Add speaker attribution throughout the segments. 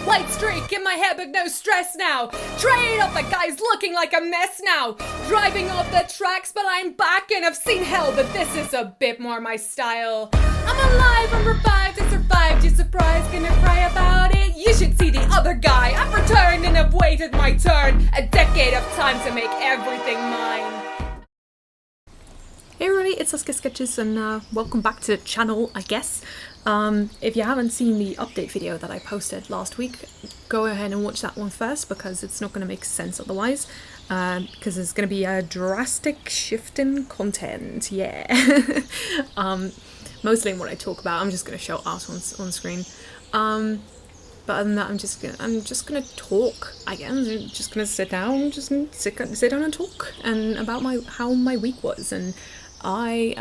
Speaker 1: White streak in my hair but no stress now. Trade off the guys looking like a mess now. Driving off the tracks but I'm back and I've seen hell, but this is a bit more my style. I'm alive, I'm revived and survived. You surprised, gonna cry about it? You should see the other guy. I've returned and I've waited my turn. A decade of time to make everything mine. Hey everybody, it's SaskiaSketches and welcome back to the channel, I guess. If you haven't seen the update video that I posted last week, go ahead and watch that one first because it's not going to make sense otherwise. Because there's going to be a drastic shift in content, yeah. Mostly in what I talk about, I'm just going to show art on screen. But other than that, I'm just gonna talk. I guess I'm just gonna sit down, sit down and talk and about how my week was. And I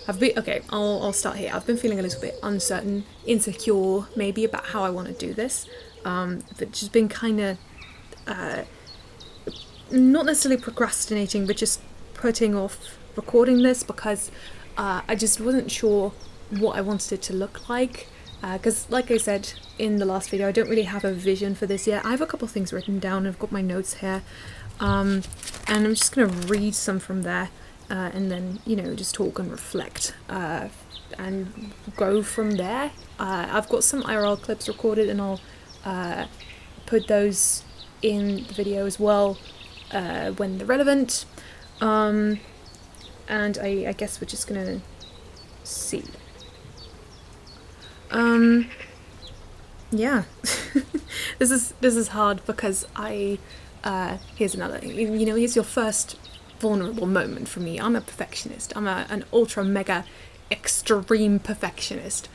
Speaker 1: have been I'll start here. I've been feeling a little bit uncertain, insecure, maybe about how I want to do this. But just been kind of not necessarily procrastinating, but just putting off recording this because I just wasn't sure what I wanted it to look like. Because like I said in the last video, I don't really have a vision for this yet. I have a couple things written down. I've got my notes here. And I'm just going to read some from there and then, you know, just talk and reflect and go from there. I've got some IRL clips recorded and I'll put those in the video as well when they're relevant. And I guess we're just going to see. Yeah, this is hard because here's another, you know, here's your first vulnerable moment for me. I'm a perfectionist. I'm an ultra mega extreme perfectionist.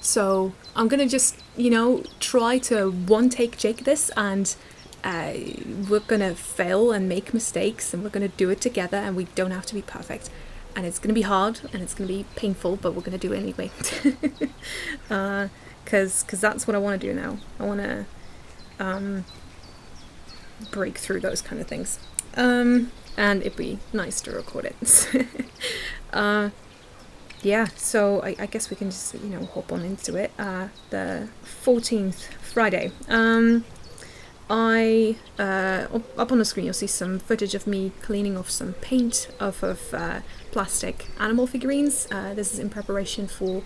Speaker 1: So I'm gonna just, you know, try to one-take Jake this, and we're gonna fail and make mistakes and we're gonna do it together, and we don't have to be perfect. And it's going to be hard and it's going to be painful, but we're going to do it anyway. Because that's what I want to do now. I want to break through those kind of things. And it'd be nice to record it. Yeah, so I guess we can just, you know, hop on into it. The 14th, Friday. Up on the screen you'll see some footage of me cleaning off some paint off of plastic animal figurines. This is in preparation for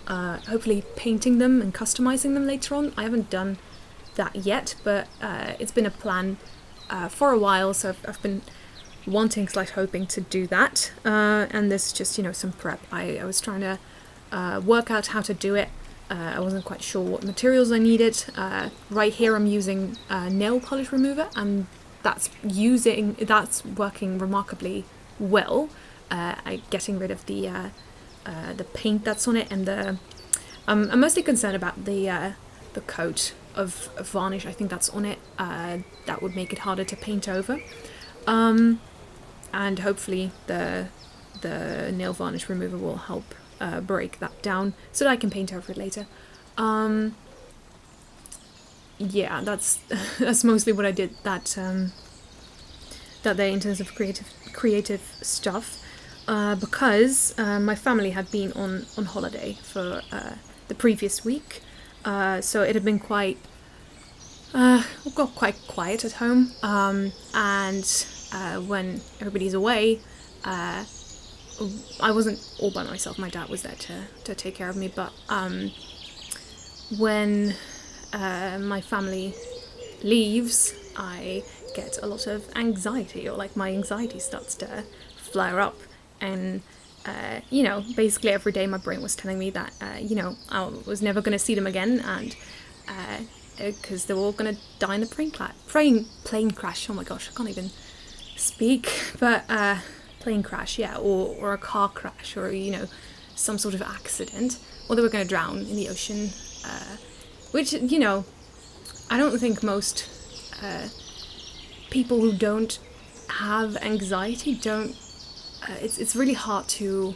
Speaker 1: hopefully painting them and customizing them later on. I haven't done that yet, but it's been a plan for a while, so I've been wanting / hoping to do that. And this is just, you know, some prep. I was trying to work out how to do it. I wasn't quite sure what materials I needed. Right here I'm using nail polish remover, and that's working remarkably well. Getting rid of the paint that's on it, and I'm mostly concerned about the coat of varnish I think that's on it. That would make it harder to paint over. And hopefully the nail varnish remover will help break that down so that I can paint over it later. Yeah, that's mostly what I did that day in terms of creative stuff, because my family had been on holiday for the previous week, so it had been quite quiet at home, and when everybody's away, I wasn't all by myself. My dad was there to take care of me, but when my family leaves, I get a lot of anxiety, or like my anxiety starts to flare up, and you know, basically every day my brain was telling me that you know, I was never going to see them again, and because they were all going to die in a plane crash. Oh my gosh, I can't even speak, but plane crash, yeah, or a car crash, or, you know, some sort of accident, or they were going to drown in the ocean, which, you know, I don't think most people who don't have anxiety don't, it's really hard to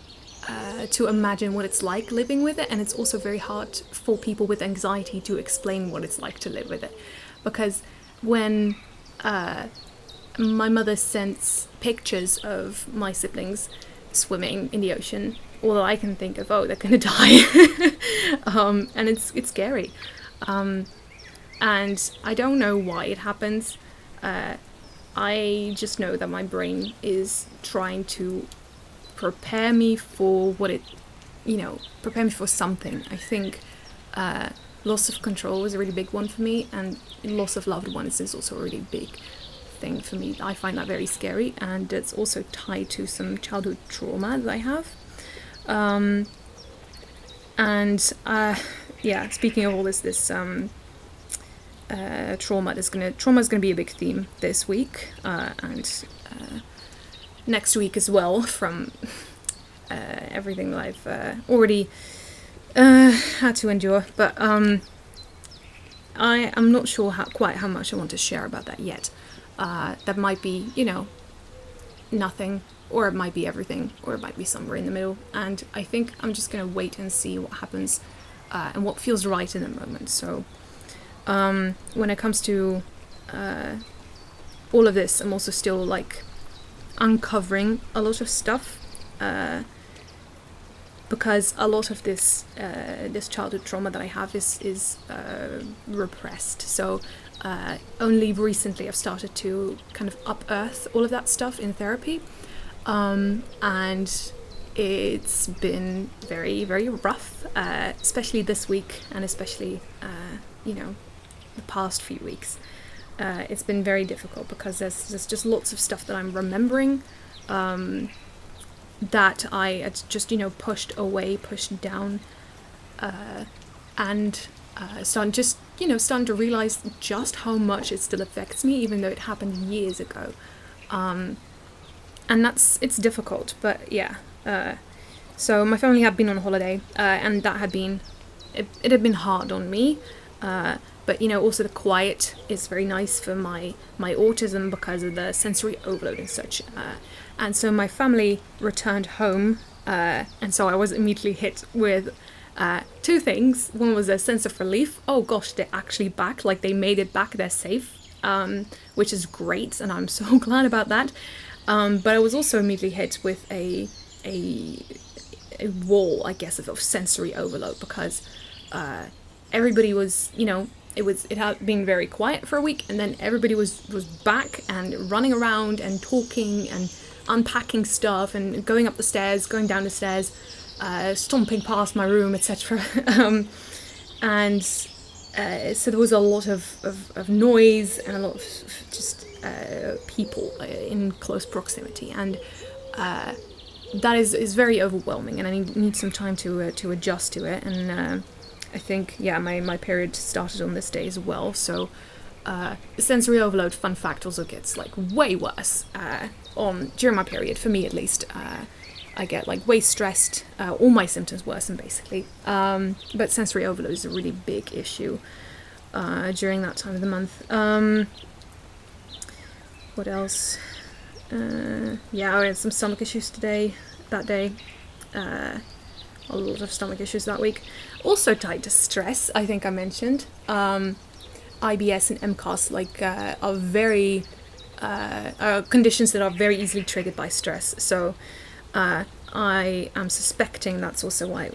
Speaker 1: imagine what it's like living with it, and it's also very hard for people with anxiety to explain what it's like to live with it, because when my mother sends pictures of my siblings swimming in the ocean, all I can think of, oh, they're gonna die. And it's scary. And I don't know why it happens. I just know that my brain is trying to prepare me for what it, prepare me for something. I think loss of control is a really big one for me, and loss of loved ones is also a really big thing for me. I find that very scary, and it's also tied to some childhood trauma that I have. Speaking of all this trauma is gonna be a big theme this week, and next week as well, from everything that I've already had to endure. But I am not sure quite how much I want to share about that yet. That might be, nothing, or it might be everything, or it might be somewhere in the middle. And I think I'm just gonna wait and see what happens and what feels right in the moment. So when it comes to all of this, I'm also still like uncovering a lot of stuff, because a lot of this childhood trauma that I have is repressed. So only recently I've started to kind of unearth all of that stuff in therapy, and it's been very, very rough, especially this week, and especially the past few weeks. It's been very difficult because there's just lots of stuff that I'm remembering, that I had just pushed away, pushed down, and starting to realize just how much it still affects me, even though it happened years ago. And it's difficult, but yeah. So my family had been on holiday, and that had been it had been hard on me. But also the quiet is very nice for my autism because of the sensory overload and such. And so my family returned home, and so I was immediately hit with two things. One was a sense of relief. Oh gosh, they're actually back. Like, they made it back. They're safe, which is great, and I'm so glad about that. But I was also immediately hit with a wall, I guess, of sensory overload, because everybody was, it had been very quiet for a week, and then everybody was back and running around and talking and unpacking stuff and going up the stairs, going down the stairs, stomping past my room, etc. And so there was a lot of noise and a lot of just people in close proximity, and that is very overwhelming, and I need some time to adjust to it. And I think, my period started on this day as well, so sensory overload, fun fact, also gets like way worse during my period, for me at least. I get like way stressed, all my symptoms worsen basically, but sensory overload is a really big issue during that time of the month. What else? I had some stomach issues that day. A lot of stomach issues that week. Also tied to stress, I think I mentioned. IBS and MCAS are very conditions that are very easily triggered by stress. So I am suspecting that's also why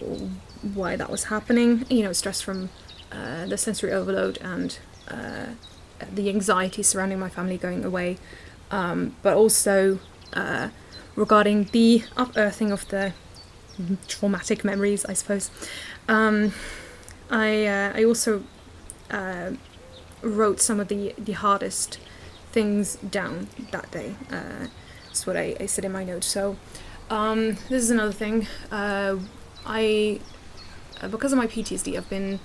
Speaker 1: that was happening. Stress from the sensory overload and the anxiety surrounding my family going away, but also regarding the unearthing of the traumatic memories, I suppose. I also wrote some of the hardest things down that day. That's what I said in my notes. So this is another thing. I because of my PTSD, I've been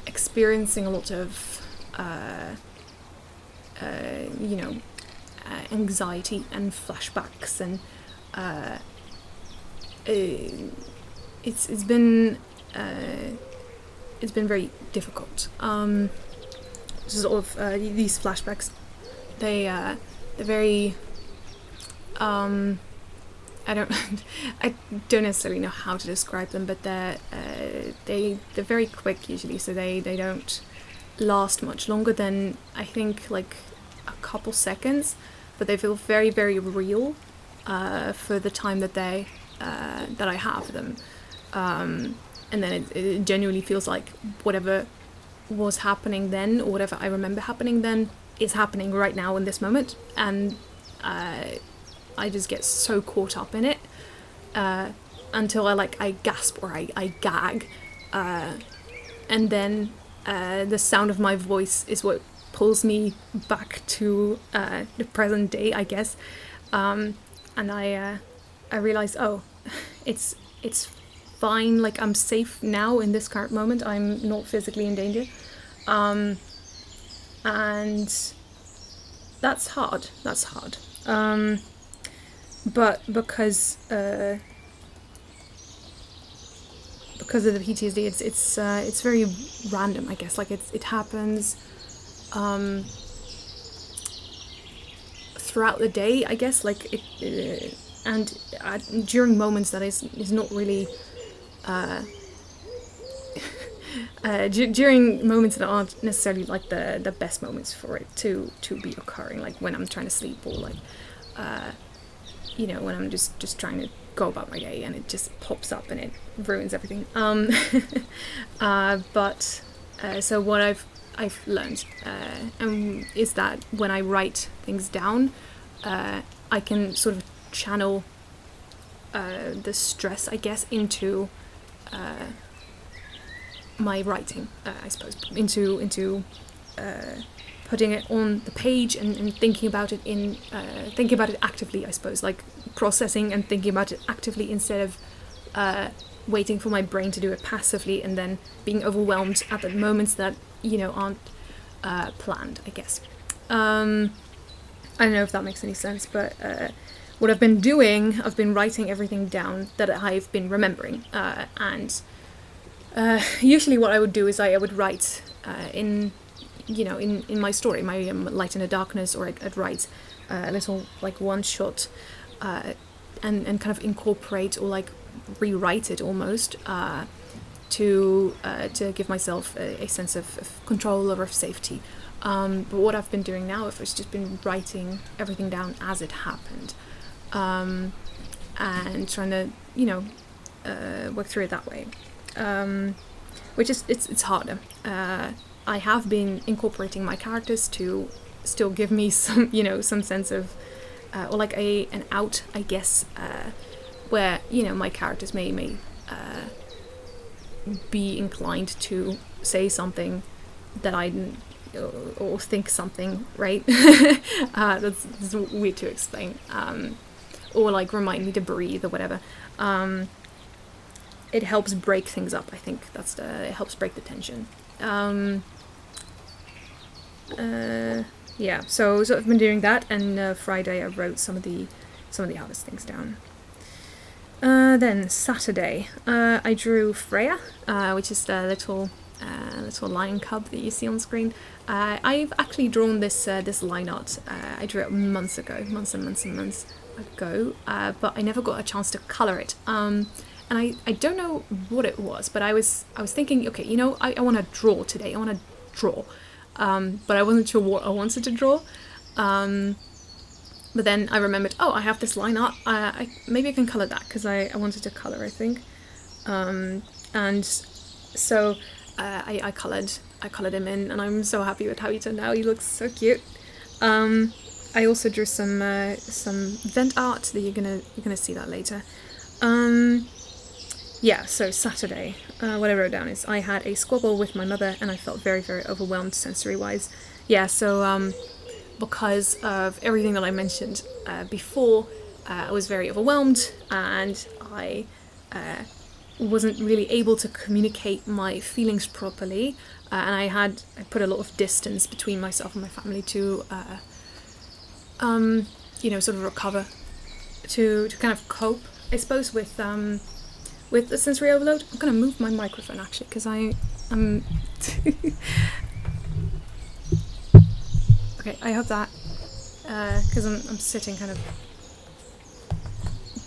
Speaker 1: experiencing a lot of anxiety and flashbacks, and it's been very difficult. Sort of these flashbacks, they're very I don't necessarily know how to describe them, but they're very quick usually, so they don't last much longer than, I think, like a couple seconds, but they feel very, very real for the time that I have them, and then it genuinely feels like whatever was happening then, or whatever I remember happening then, is happening right now in this moment, and I just get so caught up in it until I gasp or I gag, and then the sound of my voice is what pulls me back to the present day, I guess, and I realize, oh, it's fine, like I'm safe now in this current moment, I'm not physically in danger, and that's hard, but because of the PTSD, it's very random, I guess, like it happens throughout the day, I guess, like it and during moments that is not really during moments that aren't necessarily like the best moments for it to be occurring, like when I'm trying to sleep, or like when I'm just trying to go about my day and it just pops up and it ruins everything. But so what I've learned is that when I write things down, I can sort of channel the stress, I guess, into my writing, I suppose, into putting it on the page and thinking about it actively, I suppose, like processing and thinking about it actively instead of waiting for my brain to do it passively and then being overwhelmed at the moments that aren't planned, I guess. I don't know if that makes any sense, but what I've been doing, I've been writing everything down that I've been remembering, and usually what I would do is I would write in my story, my Light in the Darkness, or I'd write a little like one shot and kind of incorporate or like rewrite it almost to give myself a sense of control or of safety. But what I've been doing now is just been writing everything down as it happened, and trying to work through it that way, which is it's harder. I have been incorporating my characters to still give me some some sense of or like an out, I guess, where my characters may be inclined to say something that I didn't, or think something, right? That's weird to explain, or like remind me to breathe or whatever. It helps break things up, I think. It helps break the tension. Yeah, so I've been doing that, and Friday I wrote some of the hardest things down. Then Saturday, I drew Freya, which is the little lion cub that you see on screen. I've actually drawn this line art. I drew it months ago, months and months ago, but I never got a chance to color it. And I don't know what it was, but I was thinking, okay, I want to draw today. I want to draw, but I wasn't sure what I wanted to draw. But then I remembered, oh, I have this line art. Maybe I can color that, because I wanted to color, I think. And so I colored him in, and I'm so happy with how he turned out. He looks so cute. I also drew some vent art that you're gonna see that later. Yeah, so Saturday, what I wrote down is I had a squabble with my mother and I felt very, very overwhelmed sensory-wise. Yeah, so because of everything that I mentioned before, I was very overwhelmed, and I wasn't really able to communicate my feelings properly, and I put a lot of distance between myself and my family to sort of recover, to kind of cope, I suppose, with the sensory overload. I'm gonna move my microphone actually, because I'm okay, I hope that, because I'm sitting kind of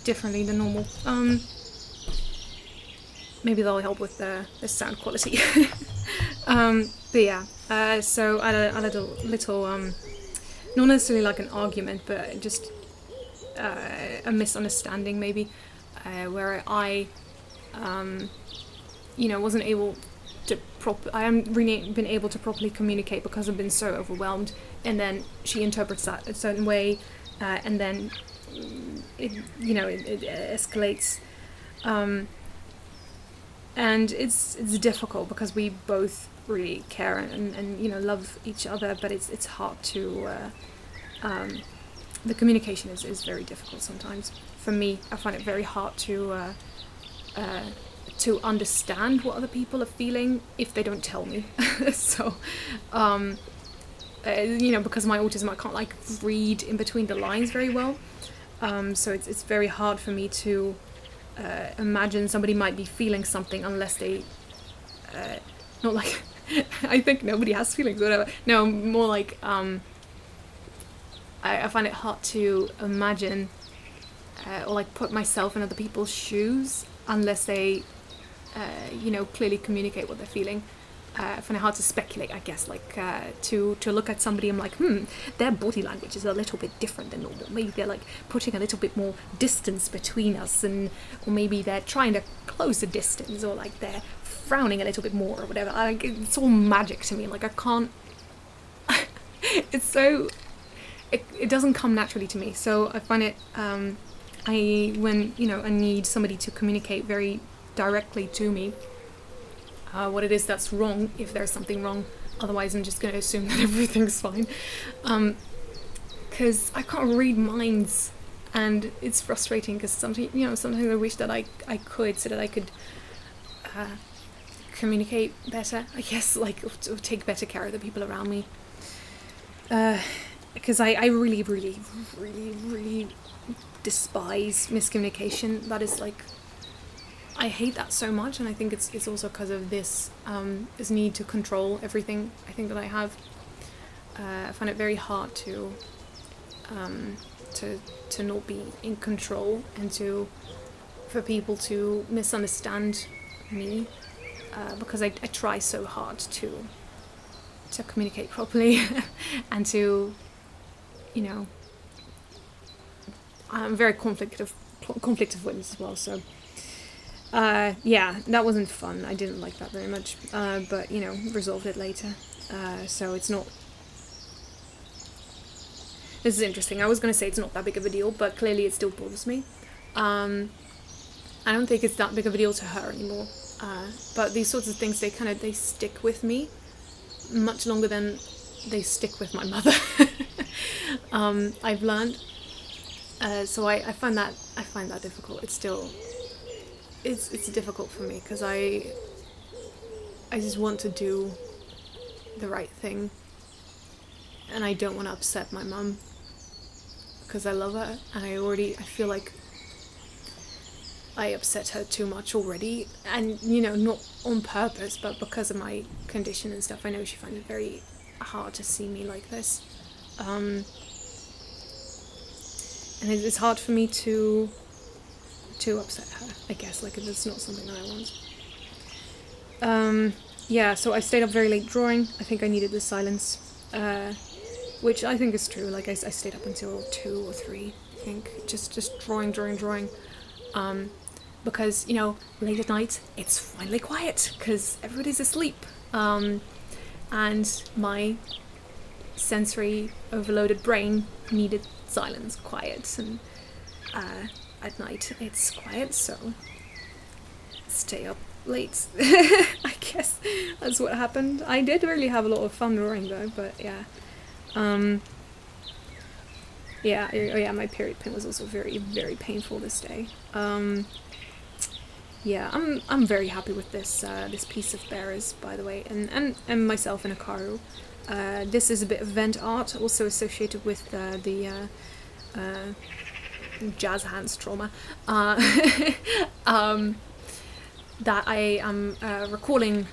Speaker 1: differently than normal. Maybe that'll help with the sound quality. But yeah, so I had a little not necessarily like an argument, but just a misunderstanding maybe, where I wasn't able I haven't really been able to properly communicate because I've been so overwhelmed, and then she interprets that a certain way, and then it escalates, and it's difficult because we both really care and love each other, but it's hard to the communication is very difficult sometimes. For me, I find it very hard to understand what other people are feeling if they don't tell me. So, because of my autism, I can't like read in between the lines very well. So it's very hard for me to imagine somebody might be feeling something unless they, not like, I think nobody has feelings, whatever. No, more like, I find it hard to imagine or like put myself in other people's shoes unless they, clearly communicate what they're feeling. I find it hard to speculate, I guess, like to look at somebody and I'm like, their body language is a little bit different than normal. Maybe they're like putting a little bit more distance between us, or maybe they're trying to close the distance, or like they're frowning a little bit more or whatever. It's all magic to me. Like I can't. It's so. It doesn't come naturally to me. So I find it. When I need somebody to communicate very directly to me what it is that's wrong, if there's something wrong. Otherwise I'm just going to assume that everything's fine, because I can't read minds, and it's frustrating because sometimes I wish that I could, so that I could communicate better, I guess, like or take better care of the people around me, because I really, really, really, really despise miscommunication. That is like, I hate that so much, and I think it's also because of this need to control everything. I think that I have. I find it very hard to not be in control, and for people to misunderstand me, because I try so hard to communicate properly and to, I'm very conflict avoidance as well, so that wasn't fun. I didn't like that very much, but resolved it later, so it's not, this is interesting. I was going to say it's not that big of a deal, but clearly it still bothers me. I don't think it's that big of a deal to her anymore, but these sorts of things, they stick with me much longer than they stick with my mother. I've learned, so I find that difficult. It's still, it's difficult for me because I just want to do the right thing, and I don't want to upset my mum because I love her, and I feel like I upset her too much already, and not on purpose, but because of my condition and stuff. I know she finds it very hard to see me like this, and it's hard for me to upset her, I guess, like if it's not something that I want. So I stayed up very late drawing. I think I needed the silence, which I think is true. Like I stayed up until 2 or 3, I think, just drawing, because late at night it's finally quiet because everybody's asleep, and my sensory overloaded brain needed silence, quiet, and at night it's quiet, so stay up late. I guess that's what happened. I did really have a lot of fun drawing though, but my period pain was also very, very painful this day. I'm very happy with this piece of bearers, by the way, and myself and Akaru. This is a bit of vent art, also associated with the jazz hands trauma that I am recalling.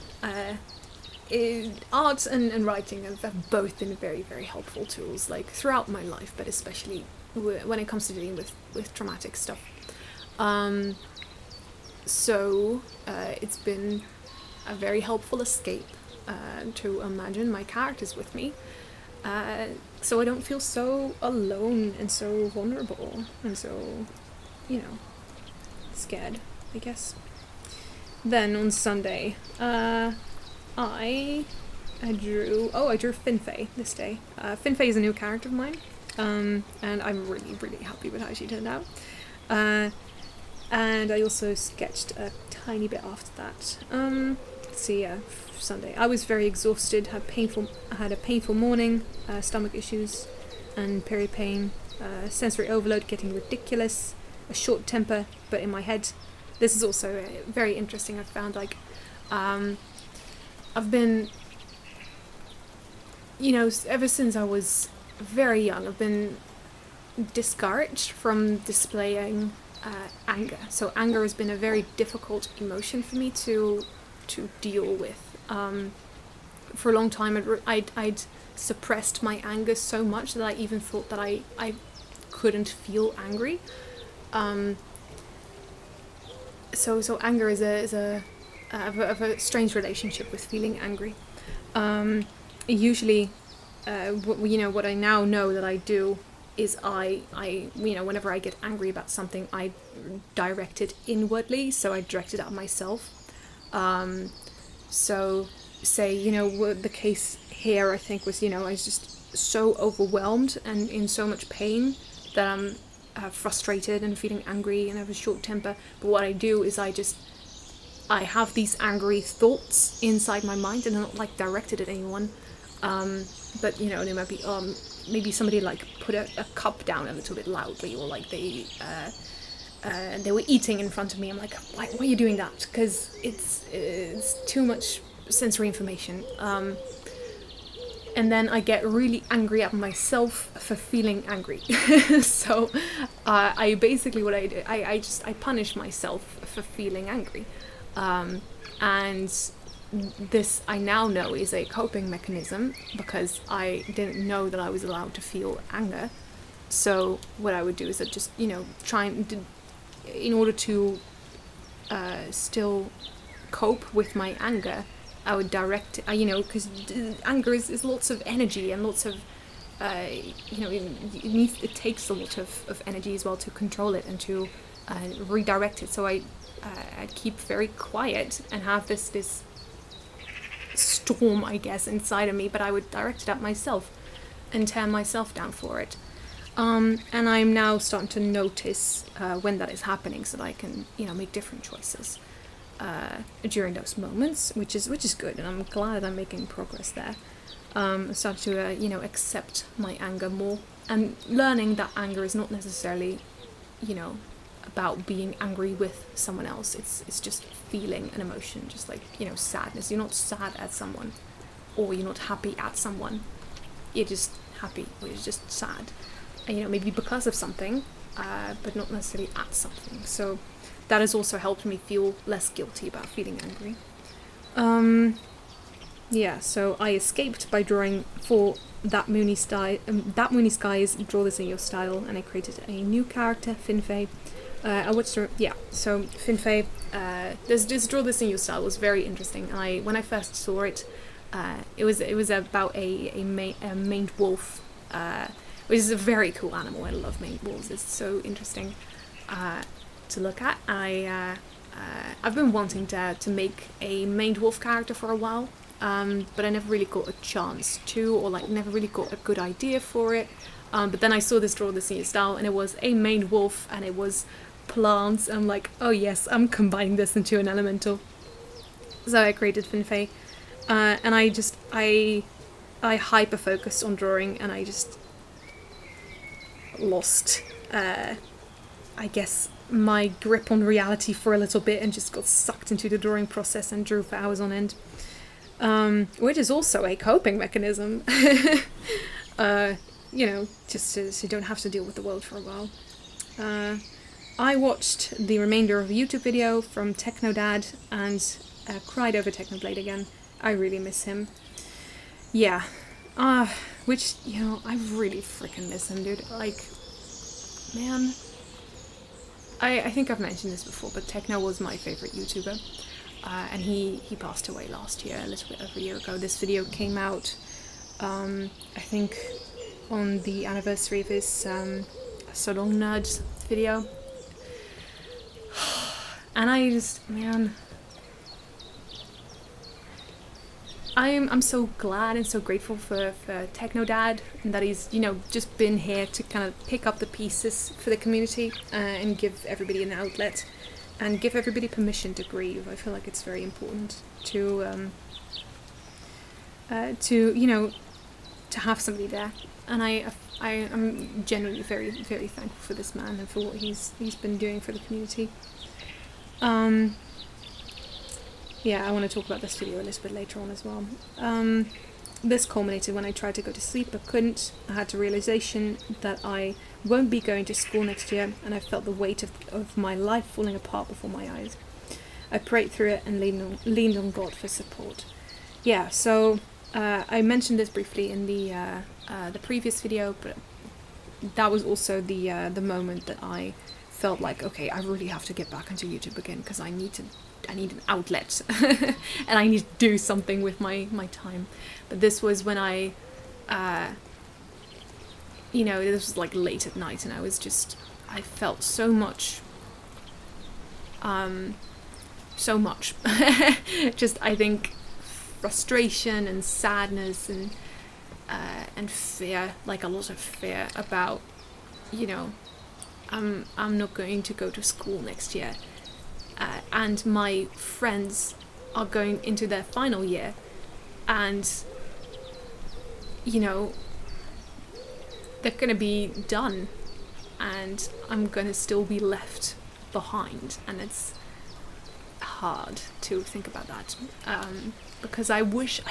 Speaker 1: Art and writing have both been very, very helpful tools, like throughout my life, but especially when it comes to dealing with traumatic stuff. So it's been a very helpful escape to imagine my characters with me, so I don't feel so alone and so vulnerable and so, scared, I guess. Then on Sunday, I drew Finfei this day. Finfei is a new character of mine, and I'm really, really happy with how she turned out. And I also sketched a tiny bit after that. Let's see, Sunday. I was very exhausted, had a painful morning, stomach issues and period pain, sensory overload getting ridiculous, a short temper, but in my head. This is also very interesting. I've found, like, I've been, ever since I was very young, I've been discouraged from displaying anger. So anger has been a very difficult emotion for me to deal with. For a long time, I'd suppressed my anger so much that I even thought that I couldn't feel angry. So anger is a strange relationship with feeling angry. Usually, what I now know that I do is I whenever I get angry about something, I direct it inwardly. So I direct it at myself. So say, the case here, I think, was, I was just so overwhelmed and in so much pain that I'm frustrated and feeling angry and have a short temper. But what I do is I have these angry thoughts inside my mind, and they're not, like, directed at anyone. But, they might be, maybe somebody, like, put a cup down a little bit loudly, or, like, they were eating in front of me. I'm like, why are you doing that? Because it's too much sensory information. And then I get really angry at myself for feeling angry. So I basically, what I do, I punish myself for feeling angry. And this, I now know, is a coping mechanism, because I didn't know that I was allowed to feel anger. So what I would do is I'd just, try and, in order to still cope with my anger, I would direct it, because anger is lots of energy and lots of, it takes a lot of energy as well to control it and to redirect it. So I'd keep very quiet and have this storm, I guess, inside of me, but I would direct it at myself and tear myself down for it. And I'm now starting to notice when that is happening, so that I can, make different choices during those moments, which is good, and I'm glad I'm making progress there. I'm starting to, accept my anger more, and learning that anger is not necessarily, about being angry with someone else. It's just feeling an emotion, just like, sadness. You're not sad at someone, or you're not happy at someone. You're just happy, or you're just sad. And, maybe because of something, but not necessarily at something. So that has also helped me feel less guilty about feeling angry. So I escaped by drawing for That Moony Skies, Draw This in Your Style, and I created a new character, Finfei. I watched her, so Finfei, this Draw This in Your Style was very interesting. When I first saw it, it was about a maned wolf, which is a very cool animal. I love maned wolves. It's so interesting to look at. I've been wanting to make a maned wolf character for a while, but I never really got a chance to, or never really got a good idea for it. But then I saw this Draw This in Your Style, and it was a maned wolf, and it was plants. I'm like, oh yes, I'm combining this into an elemental. So I created Finfei, and I hyper focused on drawing, and I just lost, I guess, my grip on reality for a little bit, and just got sucked into the drawing process and drew for hours on end, which is also a coping mechanism. Just so you don't have to deal with the world for a while. I watched the remainder of a YouTube video from Technodad and cried over Technoblade again. I really miss him. Yeah. Which, I really freaking miss him, dude. Man. I think I've mentioned this before, but Techno was my favourite YouTuber. And he passed away last year, a little bit over a year ago. This video came out, I think, on the anniversary of his So Long Nerds video. And I just, man, I'm so glad and so grateful for Techno Dad, and that he's, you know, just been here to kind of pick up the pieces for the community and give everybody an outlet and give everybody permission to grieve. I feel like it's very important to you know, to have somebody there, and I'm genuinely very, very thankful for this man and for what he's been doing for the community. Yeah, I want to talk about this video a little bit later on as well. This culminated when I tried to go to sleep but couldn't. I had the realization that I won't be going to school next year, and I felt the weight of my life falling apart before my eyes. I prayed through it and leaned on God for support. Yeah, so I mentioned this briefly in the previous video, but that was also the moment that I felt like, okay, I really have to get back into YouTube again, because I need an outlet and I need to do something with my time. But this was when I you know, this was like late at night, and I felt so much just, I think, frustration and sadness and fear, like a lot of fear about, you know, I'm not going to go to school next year, and my friends are going into their final year, and, you know, they're going to be done, and I'm going to still be left behind, and it's hard to think about that, because I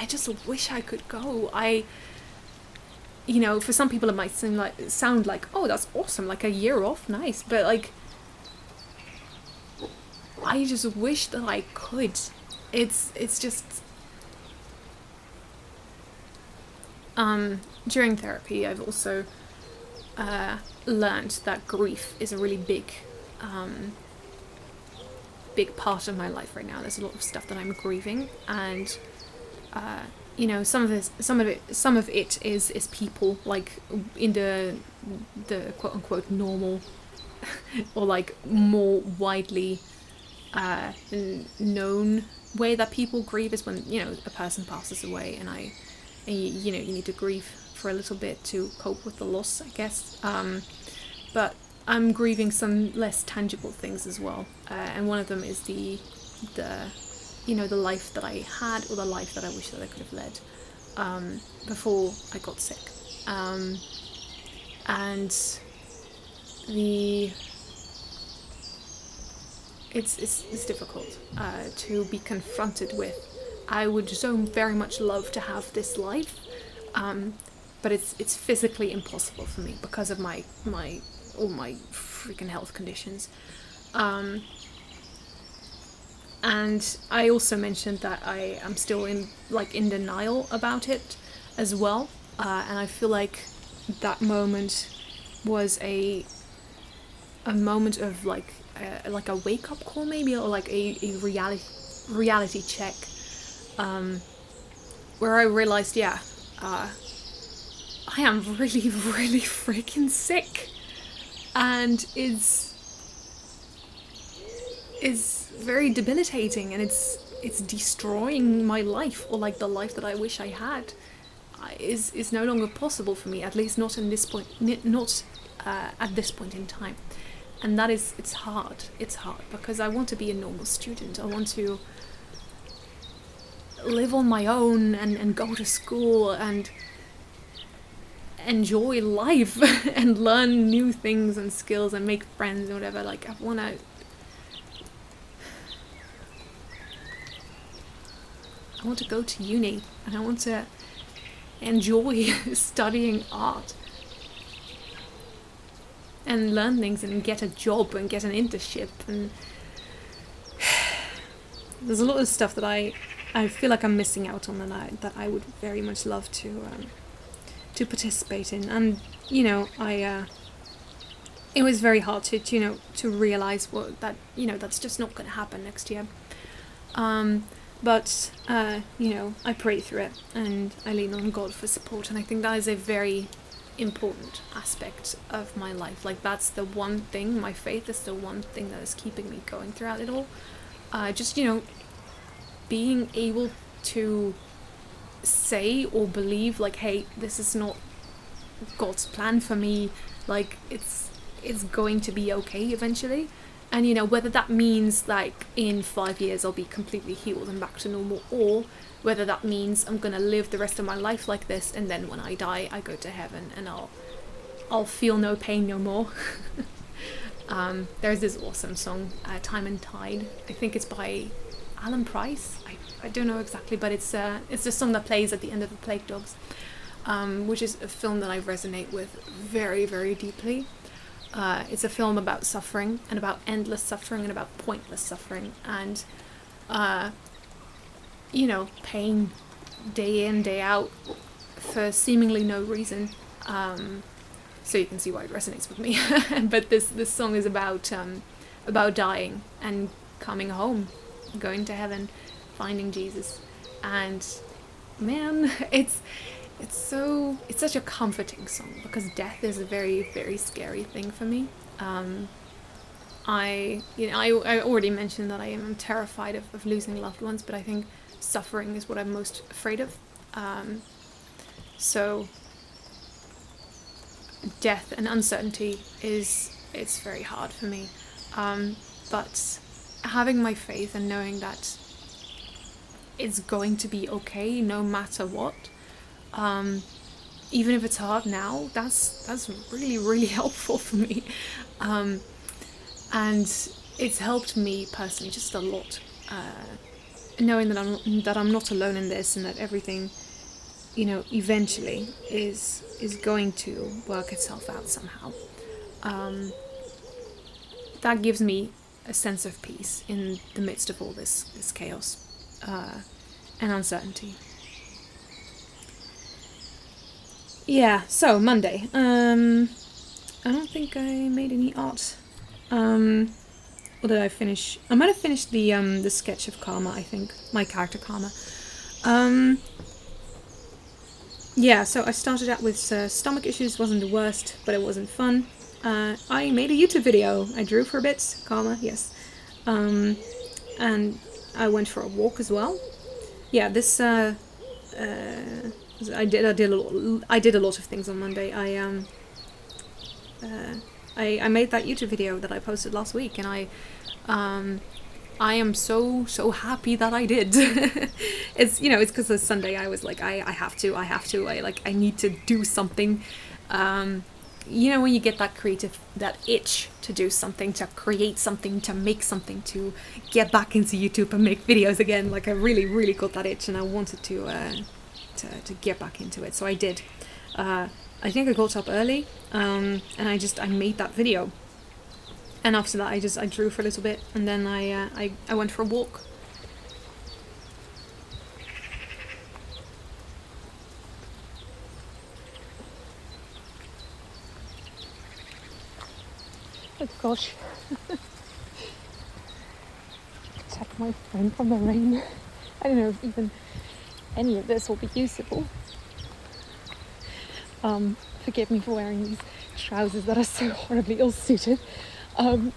Speaker 1: just wish I could go. You know, for some people it might sound like, oh, that's awesome, like a year off, nice, but like, I just wish that I could. It's just, during therapy I've also learned that grief is a really big part of my life right now. There's a lot of stuff that I'm grieving, and you know, some of it is people, like in the quote unquote normal or like more widely known way that people grieve is when, you know, a person passes away, and you know, you need to grieve for a little bit to cope with the loss, I guess. But I'm grieving some less tangible things as well, and one of them is the you know, the life that I had, or the life that I wish that I could have led before I got sick, and it's difficult to be confronted with. I would so very much love to have this life, but it's physically impossible for me because of all my freaking health conditions. And I also mentioned that I am still in denial about it as well, and I feel like that moment was a moment of like a wake-up call maybe, or like a reality check, where I realized, yeah, I am really, really freaking sick, and is very debilitating, and it's destroying my life, or like the life that I wish I had is no longer possible for me, at least not in this point, not at this point in time. And that is, it's hard because I want to be a normal student. I want to live on my own and go to school and enjoy life and learn new things and skills and make friends and whatever. Like, I want to go to uni, and I want to enjoy studying art and learn things and get a job and get an internship, and there's a lot of stuff that I feel like I'm missing out on, that I would very much love to participate in. And you know, it was very hard to realize that that's just not going to happen next year. But you know, I pray through it and I lean on God for support, and I think that is a very important aspect of my life. Like, that's the one thing, my faith is the one thing that is keeping me going throughout it all. Just, you know, being able to say or believe like, hey, this is not God's plan for me, like it's going to be okay eventually. And you know, whether that means like in 5 years I'll be completely healed and back to normal, or whether that means I'm gonna live the rest of my life like this, and then when I die I go to heaven and I'll feel no pain no more. There's this awesome song, Time and Tide. I think it's by Alan Price. I don't know exactly, but it's the song that plays at the end of The Plague Dogs, which is a film that I resonate with very, very deeply. It's a film about suffering, and about endless suffering, and about pointless suffering, and you know, pain day in, day out for seemingly no reason. So you can see why it resonates with me. But this song is about dying and coming home, going to heaven, finding Jesus, and man, it's such a comforting song, because death is a very, very scary thing for me. I already mentioned that I am terrified of losing loved ones, but I think suffering is what I'm most afraid of. So death and uncertainty it's very hard for me. But having my faith and knowing that it's going to be okay no matter what, even if it's hard now, that's really, really helpful for me. And it's helped me personally just a lot, knowing that I'm not alone in this, and that everything, you know, eventually is going to work itself out somehow. That gives me a sense of peace in the midst of all this chaos and uncertainty. Yeah, so Monday. I don't think I made any art. Or did I finish? I might have finished the sketch of Karma, I think. My character Karma. Yeah, so I started out with stomach issues. Wasn't the worst, but it wasn't fun. I made a YouTube video. I drew for a bit. Karma, yes. And I went for a walk as well. Yeah, this I did a lot of things on Monday. I made that YouTube video that I posted last week, and I am so happy that I did. It's, you know, it's because it's Sunday. I was like, I have to. I need to do something. You know, when you get that that itch to do something, to create something, to make something, to get back into YouTube and make videos again. Like, I really, really got that itch, and I wanted to get back into it. So I did. I think I got up early, and I made that video. And after that, I drew for a little bit, and then I went for a walk. Oh gosh. Protect my phone from the rain. I don't know if even any of this will be usable. Forgive me for wearing these trousers that are so horribly ill-suited for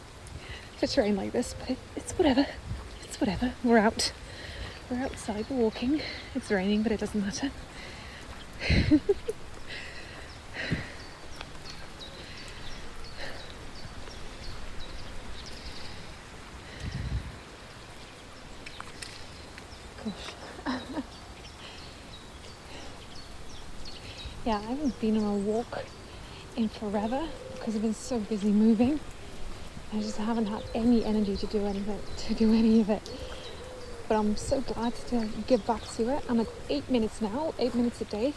Speaker 1: terrain like this, but it's whatever. It's whatever. We're out. We're outside, we're walking. It's raining, but it doesn't matter. Gosh. Yeah, I haven't been on a walk in forever because I've been so busy moving. I just haven't had any energy to do any of it. But I'm so glad to get back to it. I'm at 8 minutes now, 8 minutes a day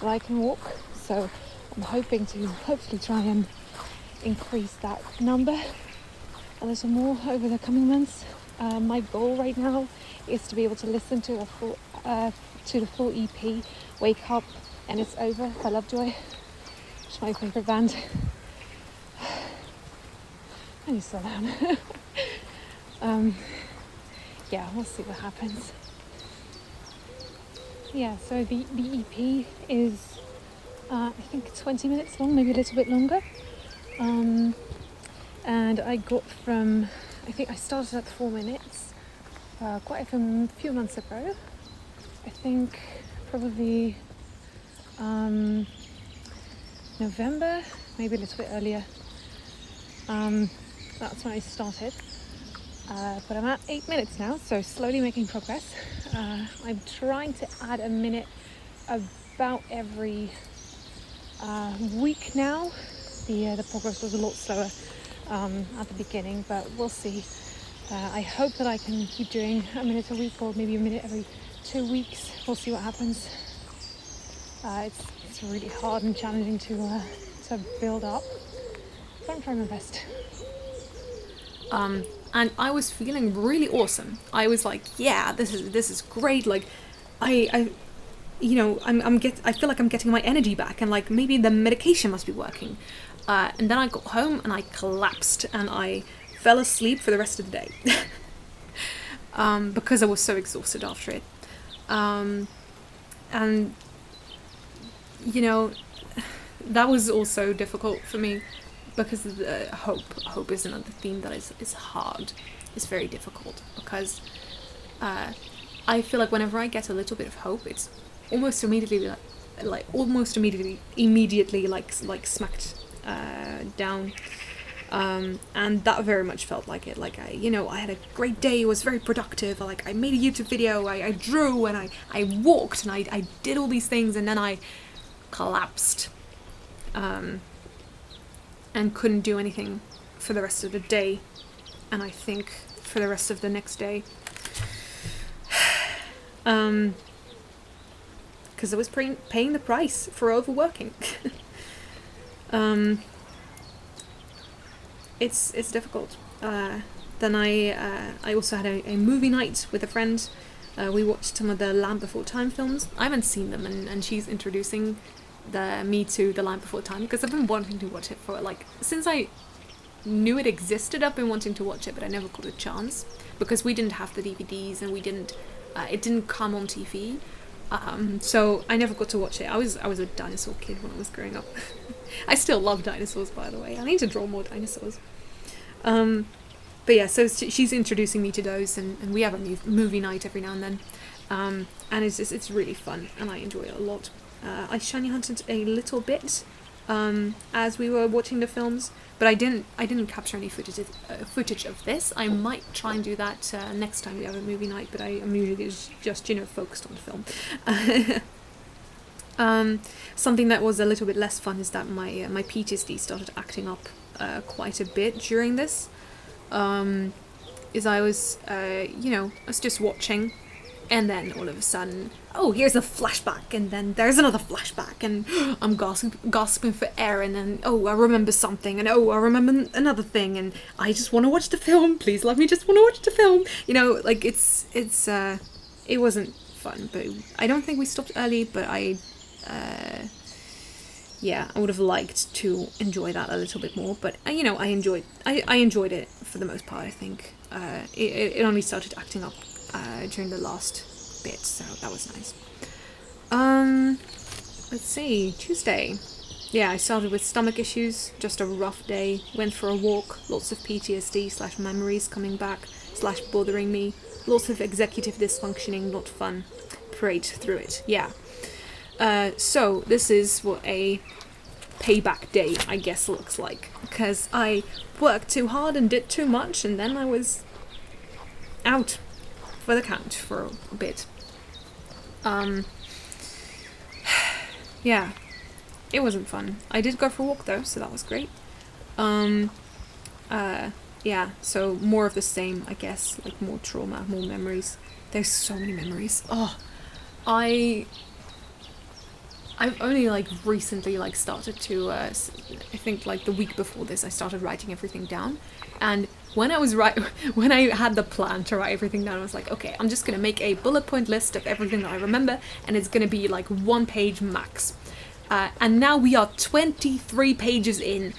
Speaker 1: that I can walk. So I'm hoping to hopefully try and increase that number a little more over the coming months. My goal right now is to be able to listen to the full EP, Wake Up and It's Over by Lovejoy, which is my favourite band. I need to slow down. Yeah, we'll see what happens. Yeah, so the EP is I think 20 minutes long, maybe a little bit longer. And I got from, I think I started at 4 minutes quite a few months ago. I think probably November, maybe a little bit earlier. That's when I started. But I'm at 8 minutes now, so slowly making progress. I'm trying to add a minute about every week now. The progress was a lot slower at the beginning, but we'll see. I hope that I can keep doing a minute a week, or maybe a minute every 2 weeks. We'll see what happens. It's really hard and challenging to build up, but I'm trying my best.
Speaker 2: And I was feeling really awesome. I was like, yeah, this is great. Like, I feel like I'm getting my energy back, and like maybe the medication must be working. And then I got home and I collapsed and I fell asleep for the rest of the day because I was so exhausted after it. And that was also difficult for me. Because hope is another theme that is hard. It's very difficult because I feel like whenever I get a little bit of hope, it's almost immediately like smacked down. And that very much felt like it. Like I had a great day. It was very productive. Like I made a YouTube video. I drew and I walked and I did all these things, and then I collapsed. And couldn't do anything for the rest of the day, and I think for the rest of the next day, because I was paying the price for overworking. It's difficult. Then I also had a movie night with a friend. We watched some of the Land Before Time films. I haven't seen them, and she's introducing me to The Land Before Time, because I've been wanting to watch it for since I knew it existed. I've been wanting to watch it, but I never got a chance because we didn't have the DVDs, and it didn't come on TV, so I never got to watch it. I was a dinosaur kid when I was growing up. I still love dinosaurs, by the way. I need to draw more dinosaurs. But yeah, so she's introducing me to those, and we have a movie night every now and then, and it's really fun, and I enjoy it a lot. I shiny hunted a little bit as we were watching the films, but I didn't capture any footage of this. I might try and do that next time we have a movie night, but I am usually just focused on the film. Something that was a little bit less fun is that my PTSD started acting up quite a bit during this. Is I was I was just watching. And then all of a sudden, oh, here's a flashback, and then there's another flashback, and I'm gasping for air, and then, oh, I remember something, and oh, I remember another thing, and I just want to watch the film. Please let me just want to watch the film. It wasn't fun, but I don't think we stopped early, but I would have liked to enjoy that a little bit more, but I enjoyed it for the most part. I think it only started acting up during the last bit, so that was nice. Let's see, Tuesday. Yeah, I started with stomach issues, just a rough day, went for a walk, lots of PTSD / memories coming back / bothering me, lots of executive dysfunctioning, not fun, prayed through it, yeah. So this is what a payback day, I guess, looks like, because I worked too hard and did too much, and then I was out for the count for a bit. Yeah, it wasn't fun. I did go for a walk though, so that was great. Yeah, so more of the same, I guess, like more trauma, more memories. There's so many memories. Oh, I've only recently started to I think the week before this I started writing everything down, and when I had the plan to write everything down, I was like, okay, I'm just gonna make a bullet point list of everything that I remember, and it's gonna be 1 page max. And now we are 23 pages in,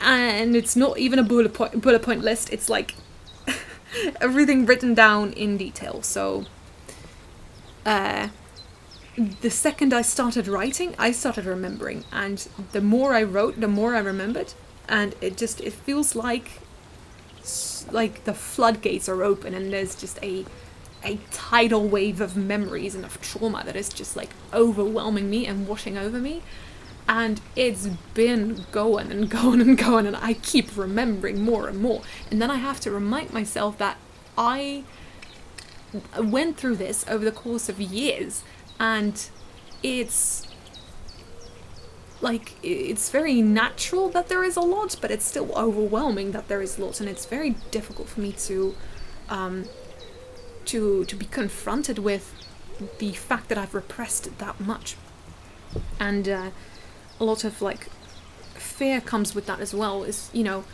Speaker 2: and it's not even a bullet point list. It's everything written down in detail. So the second I started writing, I started remembering, and the more I wrote, the more I remembered, and it feels like the floodgates are open, and there's just a a tidal wave of memories and of trauma that is just like overwhelming me and washing over me. And it's been going and going and going, and I keep remembering more and more. And then I have to remind myself that I went through this over the course of years, and it's like, it's very natural that there is a lot, but it's still overwhelming that there is lots, and it's very difficult for me to be confronted with the fact that I've repressed it that much. And a lot of like fear comes with that as well, is, you know,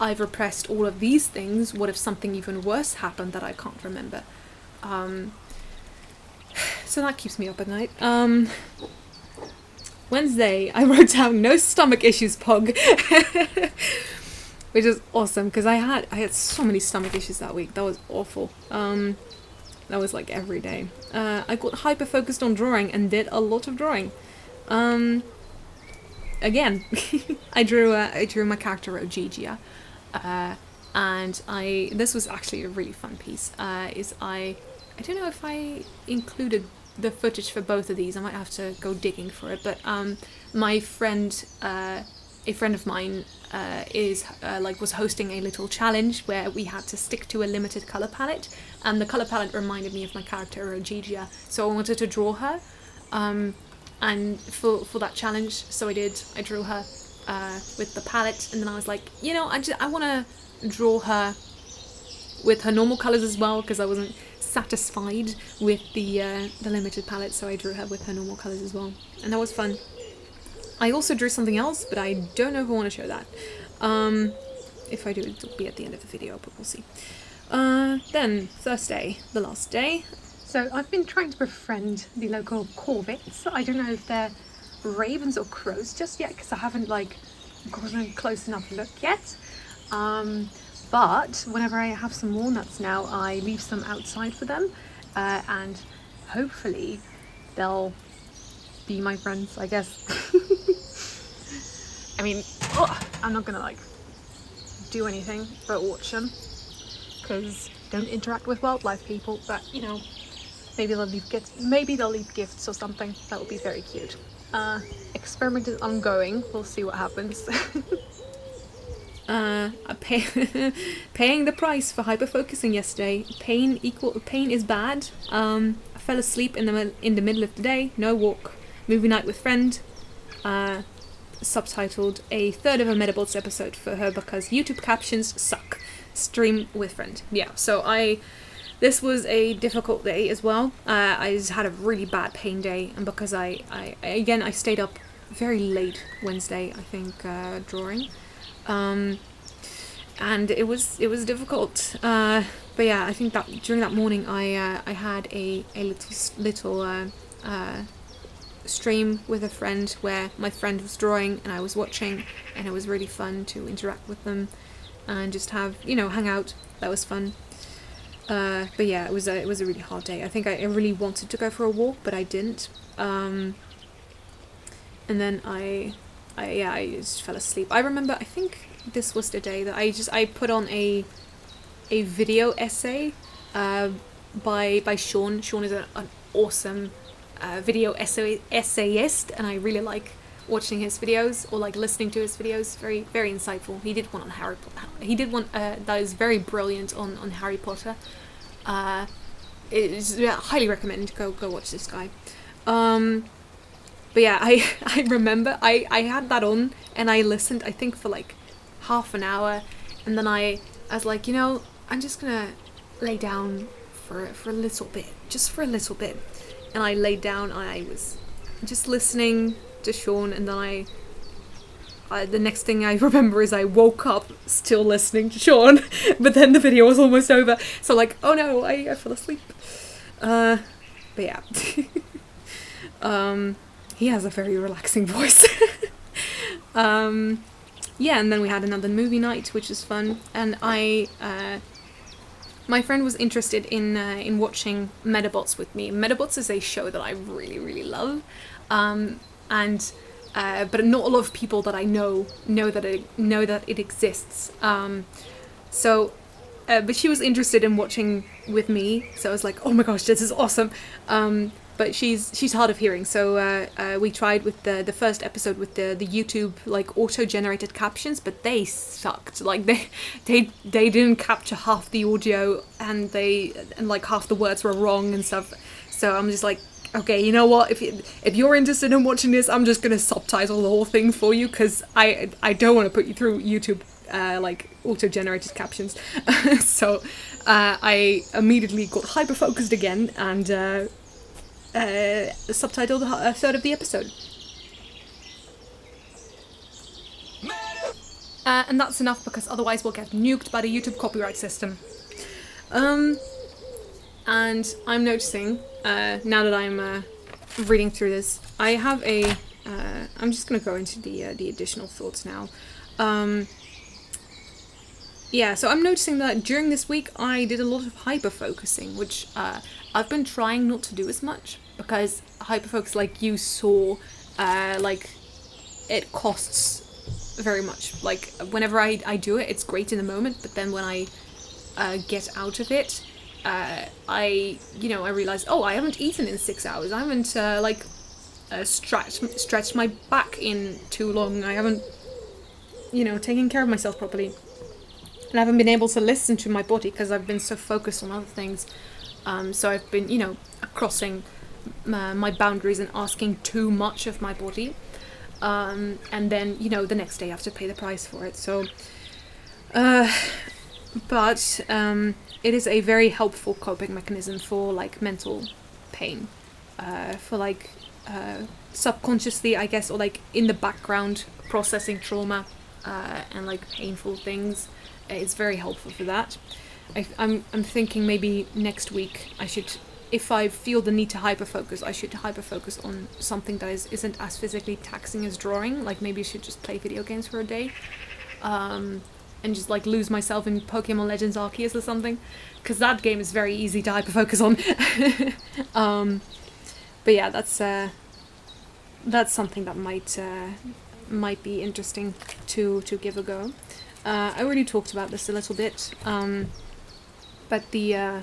Speaker 2: I've repressed all of these things, what if something even worse happened that I can't remember? So that keeps me up at night. Wednesday, I wrote down no stomach issues, Pog. Which is awesome, because I had so many stomach issues that week. That was awful. That was like every day. I got hyper focused on drawing and did a lot of drawing. Again, I drew my character Ogigia, and this was actually a really fun piece. I don't know if I included the footage for both of these. I might have to go digging for it. But my friend, a friend of mine, was hosting a little challenge where we had to stick to a limited color palette, and the color palette reminded me of my character Ogigia, so I wanted to draw her. And for that challenge, so I did. I drew her with the palette, and then I was like, you know, I want to draw her with her normal colors as well, because I wasn't satisfied with the limited palette, so I drew her with her normal colors as well, and that was fun. I also drew something else, but I don't know if I want to show that. If I do, it'll be at the end of the video, but we'll see. Then Thursday, the last day.
Speaker 3: So I've been trying to befriend the local corvids. I don't know if they're ravens or crows just yet, because I haven't like gotten a close enough look yet. But whenever I have some walnuts now, I leave some outside for them, and hopefully they'll be my friends, I guess. I mean, I'm not gonna like do anything but watch them, because don't interact with wildlife, people. But you know, maybe they'll leave gifts. Maybe they'll leave gifts or something. That would be very cute. Experiment is ongoing. We'll see what happens.
Speaker 2: Paying the price for hyper-focusing yesterday. Pain is bad. I fell asleep in the middle of the day. No walk. Movie night with friend. Subtitled a third of a Metabots episode for her because YouTube captions suck. Stream with friend. Yeah, so this was a difficult day as well. I just had a really bad pain day, and because I stayed up very late Wednesday, I think, drawing. And it was difficult. But yeah, I think that during that morning I had a little stream with a friend where my friend was drawing and I was watching, and it was really fun to interact with them and just have, you know, hang out. That was fun. But yeah, it was a really hard day. I think I really wanted to go for a walk, but I didn't. And then I just fell asleep. I remember, I think this was the day that I put on a video essay by SHAUN. SHAUN is an awesome video essayist, and I really like watching his videos or like listening to his videos. Very, very insightful. He did one on Harry Potter. He did one that is very brilliant on Harry Potter. I highly recommend go watch this guy. But yeah, I remember I had that on and I listened, I think, for like half an hour, and then I was like, you know, I'm just gonna lay down for a little bit, just for a little bit. And I laid down and I was just listening to SHAUN, and then the next thing I remember is I woke up still listening to SHAUN, but then the video was almost over, so like, oh no, I fell asleep. But yeah. He has a very relaxing voice. Yeah, and then we had another movie night, which was fun, and my friend was interested in watching Metabots with me. Metabots is a show that I really, really love, but not a lot of people that I know that it exists. So but she was interested in watching with me, so I was like, oh my gosh, this is awesome. But she's hard of hearing, so we tried with the first episode with the YouTube like auto-generated captions, but they sucked. Like they didn't capture half the audio, and like half the words were wrong and stuff. So I'm just like, okay, you know what? If you're interested in watching this, I'm just gonna subtitle the whole thing for you, because I don't want to put you through YouTube like auto-generated captions. So I immediately got hyper-focused again and subtitled a third of the episode. And that's enough, because otherwise we'll get nuked by the YouTube copyright system. And I'm noticing, now that I'm reading through this, I have a... I'm just going to go into the additional thoughts now. Yeah, so I'm noticing that during this week I did a lot of hyper-focusing, which I've been trying not to do as much, because hyper-focus, like you saw, like it costs very much. Like whenever I do it, it's great in the moment, but then when I get out of it, I realize, oh, I haven't eaten in 6 hours. I haven't stretched my back in too long. I haven't, taken care of myself properly. And I haven't been able to listen to my body because I've been so focused on other things. So I've been, crossing my boundaries and asking too much of my body. And then, the next day I have to pay the price for it. So, but it is a very helpful coping mechanism for, like, mental pain. For, like, subconsciously, I guess, or, like, in the background, processing trauma and, like, painful things. It's very helpful for that. I'm thinking maybe next week I should, if I feel the need to hyperfocus, I should hyperfocus on something that isn't as physically taxing as drawing. Like maybe I should just play video games for a day, and just like lose myself in Pokemon Legends Arceus or something, because that game is very easy to hyperfocus on. But yeah, that's something that might be interesting to give a go. I already talked about this a little bit, but the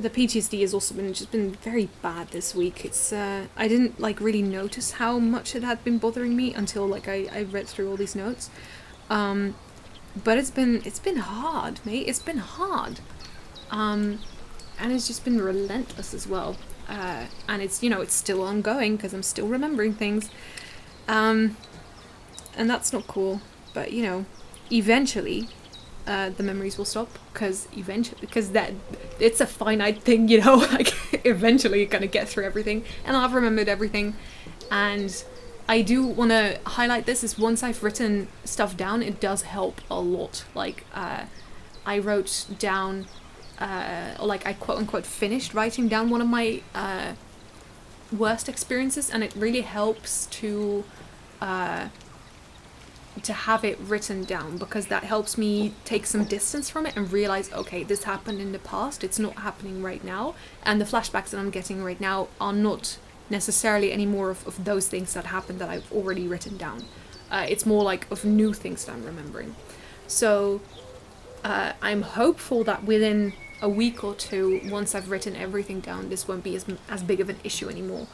Speaker 2: PTSD has also been very bad this week. It's I didn't like really notice how much it had been bothering me until like I read through all these notes, but it's been hard, mate. It's been hard, and it's just been relentless as well. And it's it's still ongoing because I'm still remembering things, and that's not cool. But eventually, the memories will stop because that it's a finite thing. Like eventually you're gonna get through everything, and I've remembered everything. And I do want to highlight this: is once I've written stuff down, it does help a lot. Like I wrote down, or like I quote unquote finished writing down one of my worst experiences, and it really helps to have it written down, because that helps me take some distance from it and realize, okay, this happened in the past, it's not happening right now, and the flashbacks that I'm getting right now are not necessarily any more of those things that happened that I've already written down. It's more like of new things that I'm remembering. So I'm hopeful that within a week or two, once I've written everything down, this won't be as big of an issue anymore.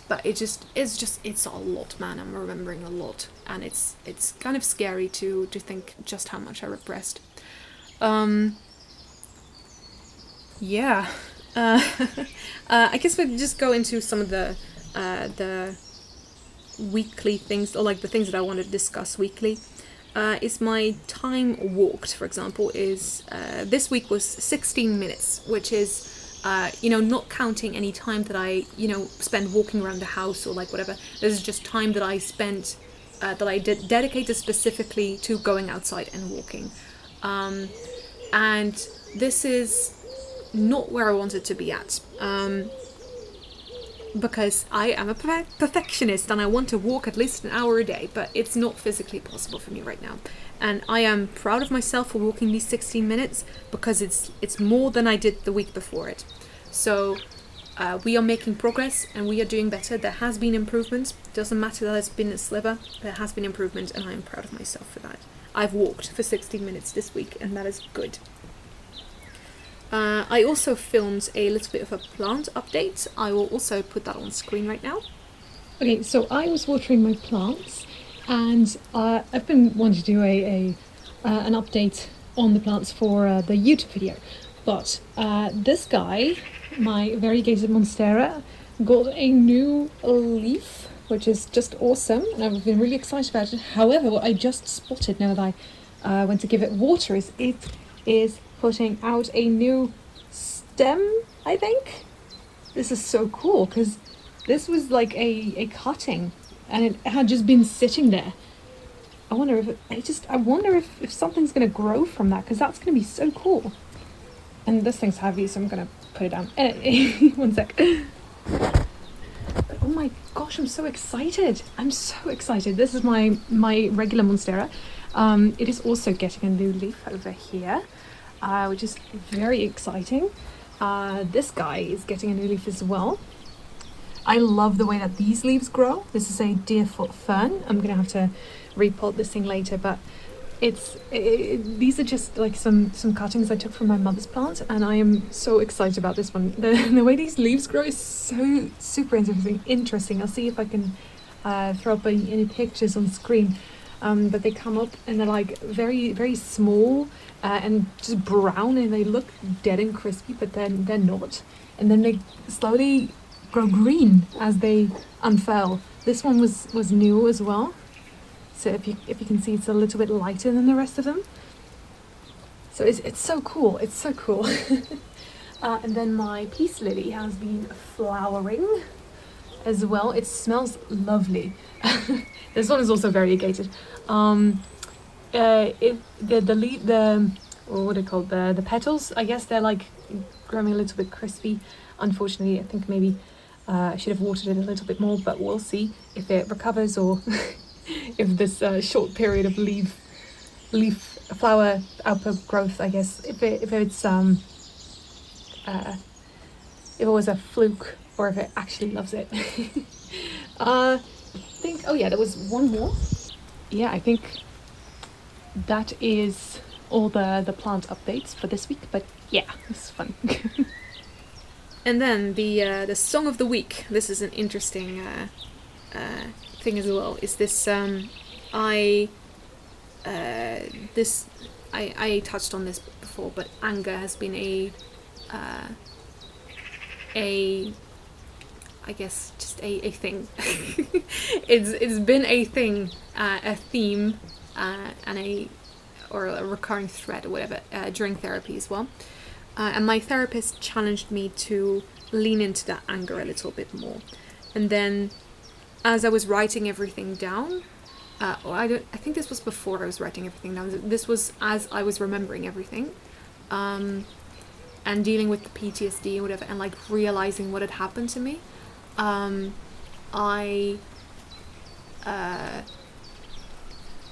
Speaker 2: But it's a lot, man. I'm remembering a lot, and it's kind of scary to think just how much I repressed. Yeah. I guess we'll just go into some of the weekly things, or like the things that I want to discuss weekly. Is my time walked, for example, is this week was 16 minutes, which is not counting any time that I, spend walking around the house or like whatever. This is just time that I spent, that I dedicated specifically to going outside and walking. And this is not where I wanted to be at. Because I am a perfectionist and I want to walk at least an hour a day, but it's not physically possible for me right now. And I am proud of myself for walking these 16 minutes because it's more than I did the week before it. So we are making progress and we are doing better. There has been improvement. Doesn't matter that it's been a sliver. There has been improvement, and I am proud of myself for that. I've walked for 16 minutes this week, and that is good. I also filmed a little bit of a plant update. I will also put that on screen right now.
Speaker 1: Okay, so I was watering my plants, and I've been wanting to do an update on the plants for the YouTube video, but this guy, my variegated monstera, got a new leaf, which is just awesome, and I've been really excited about it. However, what I just spotted now that I went to give it water is it is putting out a new stem, I think. This is so cool, because this was like a cutting, and it had just been sitting there. I wonder if something's going to grow from that, because that's going to be so cool. And this thing's heavy, so I'm going to put it down. 1 sec. But oh my gosh, I'm so excited. I'm so excited. This is my regular monstera. It is also getting a new leaf over here, which is very exciting. This guy is getting a new leaf as well. I love the way that these leaves grow. This is a deerfoot fern. I'm gonna have to repot this thing later, but these are just like some cuttings I took from my mother's plant, and I am so excited about this one. The way these leaves grow is so super interesting. I'll see if I can throw up any pictures on screen. But they come up and they're like very, very small and just brown, and they look dead and crispy, but then they're not. And then they slowly grow green as they unfurl. This one was new as well. So if you can see, it's a little bit lighter than the rest of them. So it's so cool. It's so cool. And then my peace lily has been flowering as well. It smells lovely. This one is also variegated. The what are they called? The petals, I guess they're like growing a little bit crispy. Unfortunately, I think maybe I should have watered it a little bit more, but we'll see if it recovers, or if this short period of leaf flower output growth, I guess, if it was a fluke, or if it actually loves it. I think, oh yeah, there was one more. Yeah, I think that is all the plant updates for this week, but yeah, this is fun.
Speaker 2: And then the song of the week. This is an interesting thing as well. Is this I touched on this before, but anger has been I guess just a thing. It's been a thing, a theme, and a recurring thread or whatever during therapy as well. And my therapist challenged me to lean into that anger a little bit more. And then, as I was writing everything down, I think this was before I was writing everything down. This was as I was remembering everything, and dealing with the PTSD and whatever, and like realizing what had happened to me.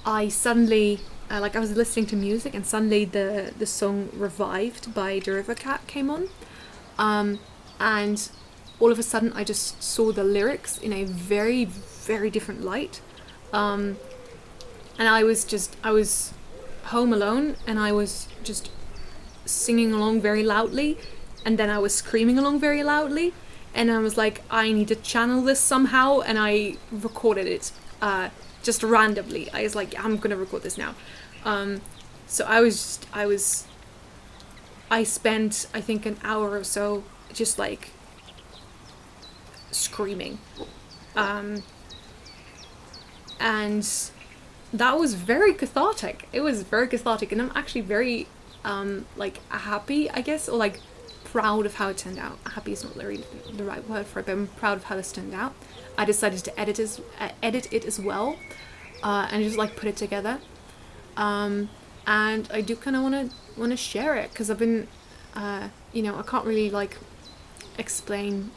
Speaker 2: I suddenly, like I was listening to music, and suddenly the song Revived by Derivakat came on, and all of a sudden I just saw the lyrics in a very, very different light, and I was home alone, and I was just singing along very loudly, and then I was screaming along very loudly, and I was like, I need to channel this somehow, and I recorded it just randomly. I was like, I'm gonna record this now. So I spent, I think, an hour or so just like screaming, and that was very cathartic. It was very cathartic, and I'm actually very like happy, I guess, or like proud of how it turned out. Happy is not really the right word for it, but I'm proud of how this turned out. I decided to edit it as well, and just like put it together. And I do kind of want to share it, because I've been, I can't really like explain.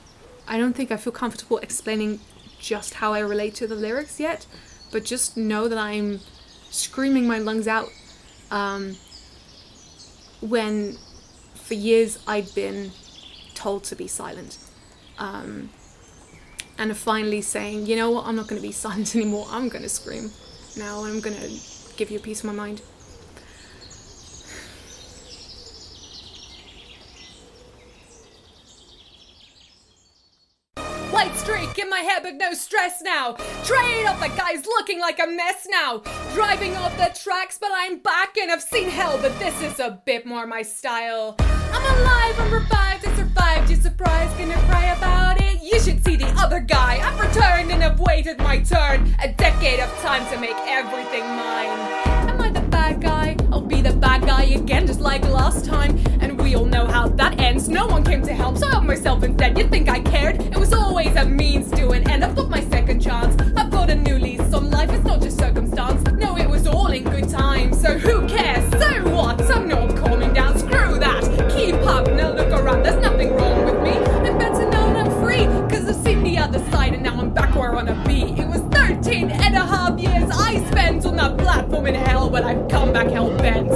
Speaker 2: I don't think I feel comfortable explaining just how I relate to the lyrics yet, but just know that I'm screaming my lungs out, when for years I'd been told to be silent, and finally saying, you know what, I'm not going to be silent anymore. I'm going to scream now, and I'm going to
Speaker 1: give you a piece of my mind. White streak in my head but no stress now. Trade off the guys looking like a mess now. Driving off the tracks but I'm back and I've seen hell, but this is a bit more my style. I'm alive, I'm revived, I survived, you surprised, gonna cry about it? You should see the other guy, I've returned and I've waited my turn. A decade of time to make everything mine. Am I the bad guy? I'll be the bad guy again just like last time. And we all know how that ends, no one came to help so I helped myself instead. You think I cared? It was always a means to an end. I've got my second chance, I've got a new lease on life, it's not just circumstance. No, it was all in good time, so who cares? So what? I'm not calming down, screw that. Keep up, now look around, there's nothing wrong with me. I'm better now and I'm free, cause I've seen the other side and now I'm back where I wanna be. It was 13 and a half years I spent on that platform in hell, but I've come back hell-bent.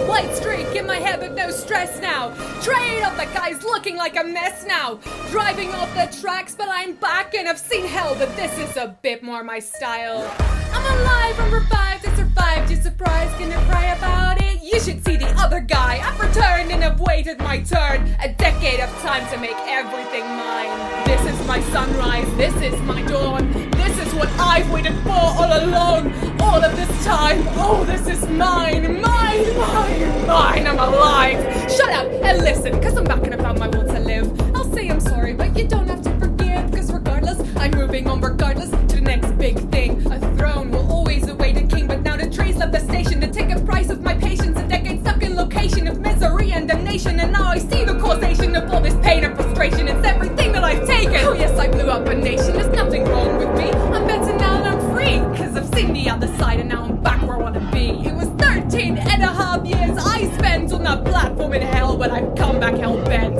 Speaker 1: White streak in my head but no stress now. Trade off the guys looking like a mess now. Driving off the tracks but I'm back and I've seen hell, but this is a bit more my style. I'm alive, I'm revived, I survived, you surprised, gonna cry about it? You should see the other guy, I've returned and I've waited my turn. A decade of time to make everything mine. This is my sunrise, this is my dawn. This is what I've waited for all along. All of this time, oh this is mine, mine, mine, mine, I'm alive. Shut up and listen, cause I'm back and I found my will to live. I'll say I'm sorry, but you don't have to forgive, cause regardless, I'm moving on regardless to the next big thing. A throne will always await a king, but now the trees left the station to take a price of my patience. A decade stuck in location of misery and damnation, and now I see the causation of all this pain and frustration. It's everything that I've taken. Oh yes, I blew up a nation, there's nothing wrong with me. I'm better now than I'm free, cause I've seen the other side and now I'm back where I wanna be. It was 13 and a half years I spent on that platform in hell, but I've come back hell-bent.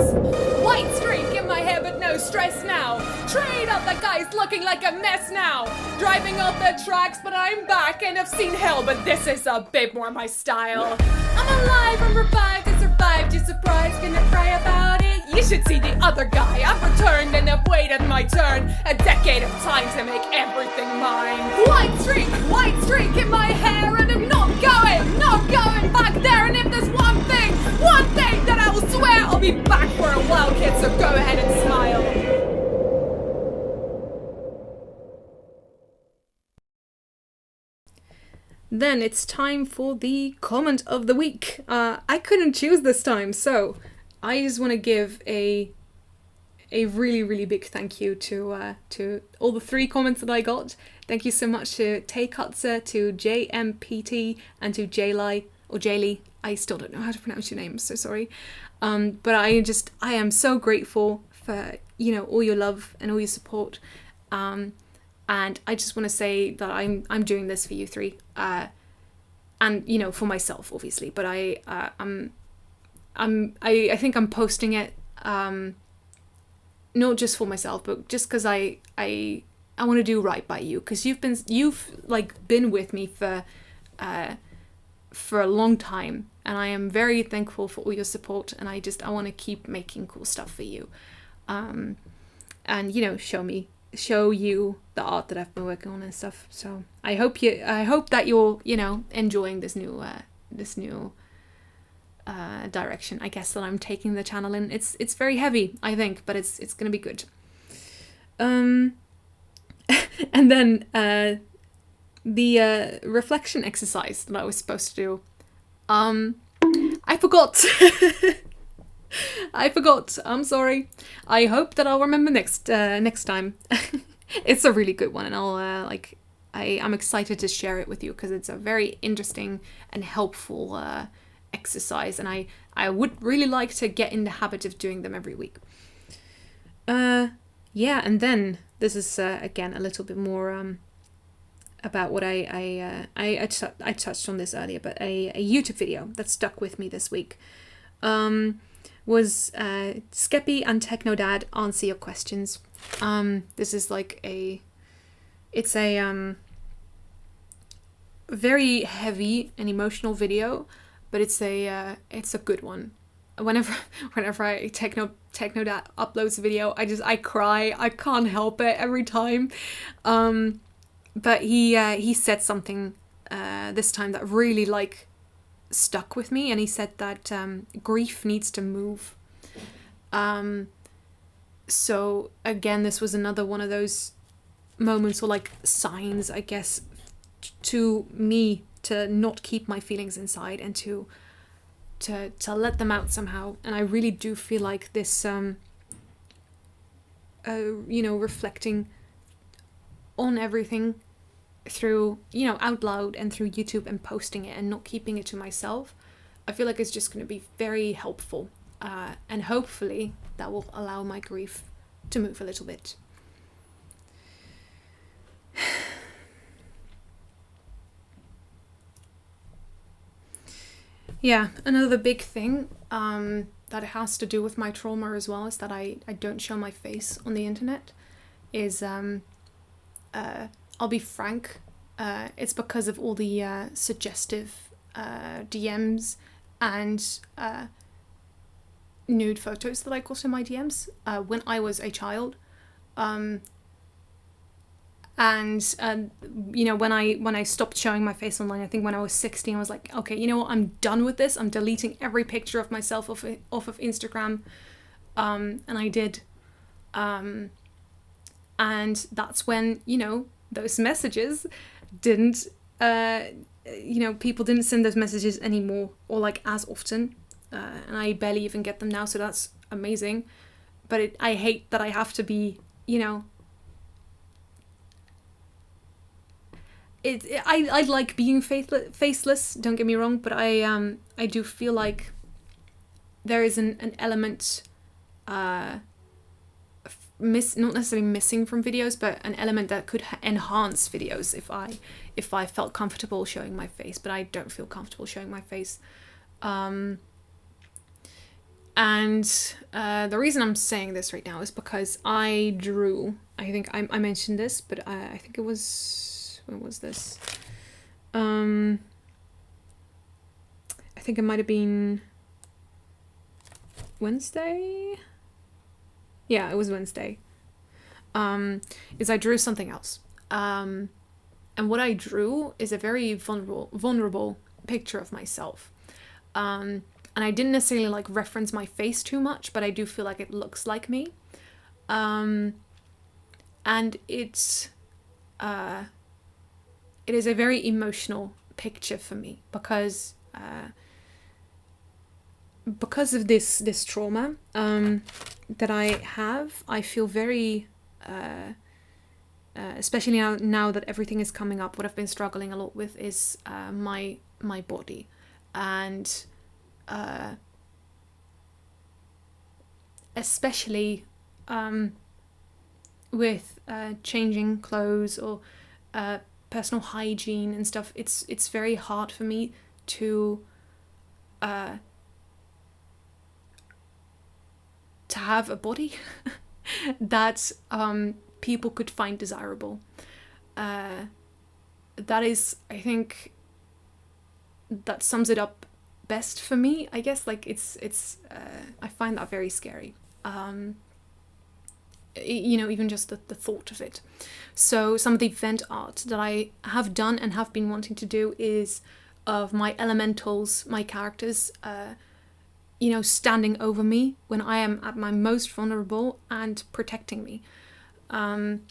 Speaker 1: White streak in my hair but no stress now. Trade up the guys looking like a mess now. Driving off the tracks but I'm back and I've seen hell, but this is a bit more my style. I'm alive, I'm revived, I survived, you surprised, gonna cry about it? You should see the other guy, I've returned and I've waited my turn. A decade of time to make everything mine. White streak in my hair, and I'm not going back there. And if there's one thing that I will swear, I'll be back for a while, kid, so go ahead and smile. Then it's time for the comment of the week. I couldn't choose this time, so I just want to give a really, really big thank you to all the 3 comments that I got. Thank you so much to TOYHOU.SE, to JMPT, and to Jayli, or Jaylee. I still don't know how to pronounce your name, so sorry. But I am so grateful for, all your love and all your support. And I just want to say that I'm doing this for you 3, and for myself obviously. But I think I'm posting it not just for myself, but just because I want to do right by you, because you've been with me for a long time, and I am very thankful for all your support. And I want to keep making cool stuff for you, and show you the art that I've been working on and stuff. So I hope that you're enjoying this new direction, I guess, that I'm taking the channel in. It's very heavy, I think, but it's gonna be good. And then the reflection exercise that I was supposed to do, I forgot. I forgot. I'm sorry. I hope that I'll remember next time. It's a really good one, and I'm excited to share it with you because it's a very interesting and helpful exercise, and I would really like to get in the habit of doing them every week. Yeah, and then this is again a little bit more about what I touched on this earlier, but a YouTube video that stuck with me this week was Skeppy and Techno Dad answer your questions. This is it's a very heavy and emotional video, but it's a good one. Whenever Techno Dad uploads a video, I cry. I can't help it every time. But he said something
Speaker 2: this time that really like stuck with me, and he said that grief needs to move. So again, this was another one of those moments or like signs, I guess, to me to not keep my feelings inside and to let them out somehow. And I really do feel like this reflecting on everything through, out loud and through YouTube and posting it and not keeping it to myself, I feel like it's just going to be very helpful. And hopefully that will allow my grief to move a little bit. Yeah, another big thing that has to do with my trauma as well is that I don't show my face on the internet. I'll be frank, it's because of all the suggestive DMs and nude photos that I got in my DMs when I was a child. When I stopped showing my face online, I think when I was 16, I was like, okay, you know what, I'm done with this. I'm deleting every picture of myself off of Instagram. And I did. And that's when, those messages didn't, people didn't send those messages anymore or like as often. And I barely even get them now, so that's amazing. But I hate that I have to be, I like being faceless, don't get me wrong, but I do feel like there is an element not necessarily missing from videos, but an element that could enhance videos if I felt comfortable showing my face, but I don't feel comfortable showing my face. And the reason I'm saying this right now is because I drew, I think I mentioned this, but I think it was, when was this? I think it might have been Wednesday? Yeah, it was Wednesday. Is I drew something else. And what I drew is a very vulnerable picture of myself. And I didn't necessarily like reference my face too much, but I do feel like it looks like me. And it is a very emotional picture for me because of this trauma that I have. I feel very, especially now that everything is coming up, what I've been struggling a lot with is my body. And especially with changing clothes or personal hygiene and stuff, it's very hard for me to have a body that people could find desirable. That is, I think, that sums it up best for me, I guess. Like it's I find that very scary. Even just the thought of it. So some of the event art that I have done and have been wanting to do is of my elementals, my characters, standing over me when I am at my most vulnerable and protecting me. And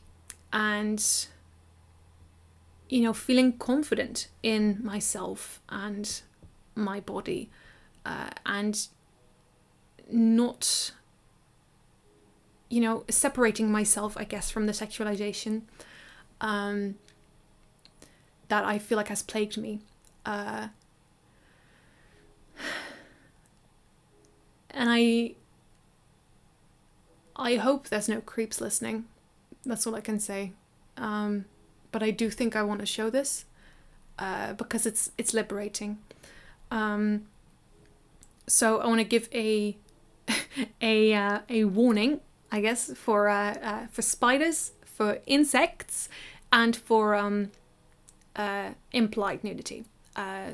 Speaker 2: feeling confident in myself and my body, and not, separating myself, I guess, from the sexualization that I feel like has plagued me. And I hope there's no creeps listening. That's all I can say. But I do think I want to show this because it's liberating. So I want to give a warning, I guess, for spiders, for insects, and for implied nudity.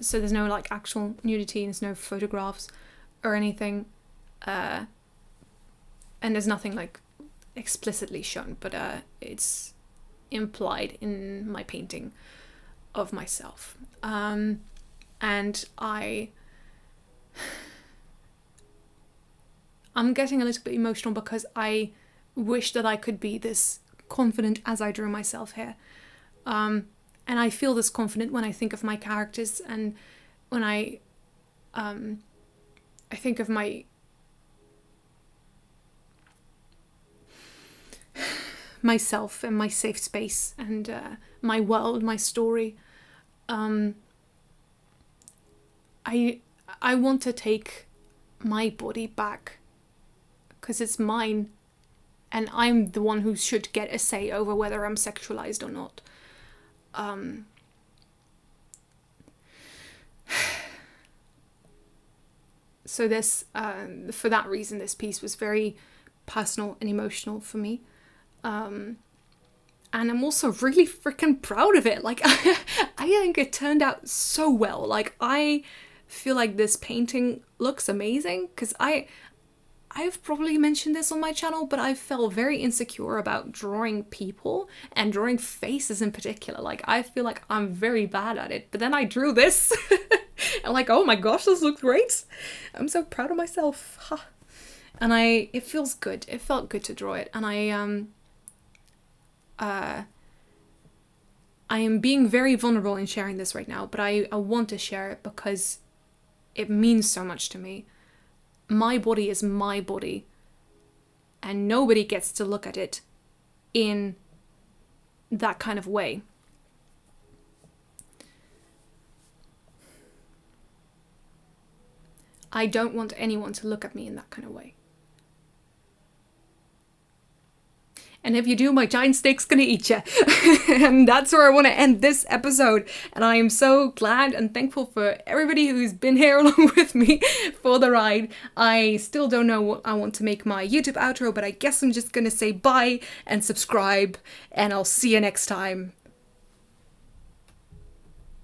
Speaker 2: So there's no like actual nudity, and there's no photographs or anything, and there's nothing like explicitly shown, but it's implied in my painting.
Speaker 1: of myself. And I'm getting a little bit emotional because I wish that I could be this confident as I drew myself here. And I feel this confident when I think of my characters, and when I think of myself and my safe space and my world, my story. I want to take my body back because it's mine, and I'm the one who should get a say over whether I'm sexualized or not. So this, for that reason, this piece was very personal and emotional for me. And I'm also really freaking proud of it. Like, I think it turned out so well. Like, I feel like this painting looks amazing because I've probably mentioned this on my channel, but I felt very insecure about drawing people and drawing faces in particular. Like, I feel like I'm very bad at it, but then I drew this and like, oh my gosh, this looks great. I'm so proud of myself. Ha. And it feels good. It felt good to draw it. And I am being very vulnerable in sharing this right now, but I want to share it because it means so much to me. My body is my body, and nobody gets to look at it in that kind of way. I don't want anyone to look at me in that kind of way. And if you do, my giant snake's gonna eat you. And that's where I want to end this episode. And I am so glad and thankful for everybody who's been here along with me for the ride. I still don't know what I want to make my YouTube outro, but I guess I'm just gonna say bye and subscribe, and I'll see you next time.